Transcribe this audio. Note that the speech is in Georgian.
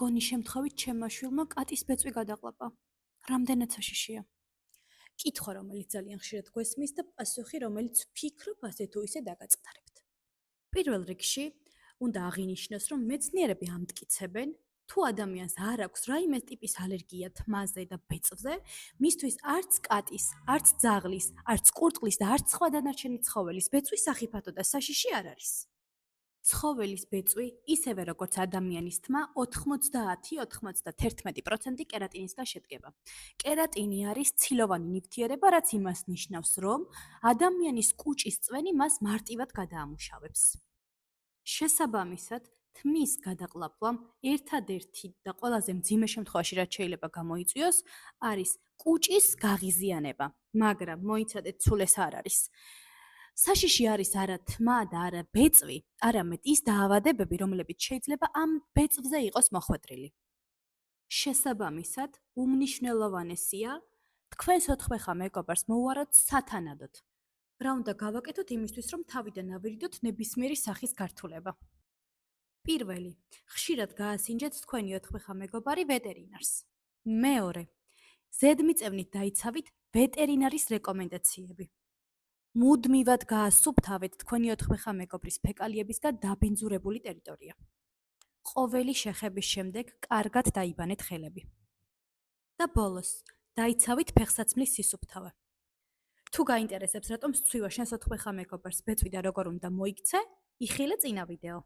მგონი შემთხვევით ჩემმა შვილმა კატის ბეწვი გადაყლაპა. რამდენად საშიშია. კითხვა, რომელიც ძალიან ხშირად გვესმის და პასუხი, რომელიც ვფიქრობ ასე თუ ისე დაგაწყდარებთ. პირველ რიგში უნდა აღინიშნოს, რომ მეცნიერები ამტკიცებენ, თუ ადამიანს არ აქვს რაიმე ტიპის ალერგია თმაზე და ბეწვზე, მისთვის არც კატის, არც ძაღლის, არც კურდღლის და არც სხვა დანარჩენი ცხოველის ბეწვი სახიფათო და საშიში არ არის. ცხოველის ბეწვი, ისევე როგორც ადამიანის თმა, 90-91% კერატინისგან შედგება. კერატინი არის ცილოვანი ნივთიერება, რაც იმას ნიშნავს, რომ ადამიანის კუჭის წვენი მას მარტივად გადაამუშავებს. შესაბამისად, თმის გადაყლაპვამ ერთადერთი და ყველაზე მძიმე შემთხვევაში, რაც შეიძლება გამოიწვიოს, არის კუჭის გაღიზიანება, მაგრამ მოიცადეთ, სულ ეს არ არის. საშიში არის არა თმა და არა ბეწვი, არამედ ის დაავადებები, რომლებიც შეიძლება ამ ბეწვზე იყოს მოხვედრილი. შესაბამისად, უმნიშვნელოვანესია თქვენს 4 მეგობარს მოუაროთ სათანადოდ. რა უნდა გავაკეთოთ იმისთვის, რომ თავიდან ავირიდოთ ნებისმიერი სახის გართულება. პირველი, ხშირად გაასინჯეთ თქვენი 4 მეგობარი ვეტერინარს. მეორე, ზედმიწევნით დაიცავით ვეტერინარის რეკომენდაციები. მუდმივად გაასუფთავეთ თქვენი 4 მეგობრის ფეკალიებისგან დაბინძურებული ტერიტორია. ყოველი შეხების შემდეგ კარგად დაიბანეთ ხელები. და ბოლოს, დაიცავით ფეხსაცმლის სისუფთავე. თუ გაინტერესებს, რატომ სცვივა შენს 4 მეგობარს ბეწვი და როგორ უნდა მოიქცე, იხილე წინა ვიდეო.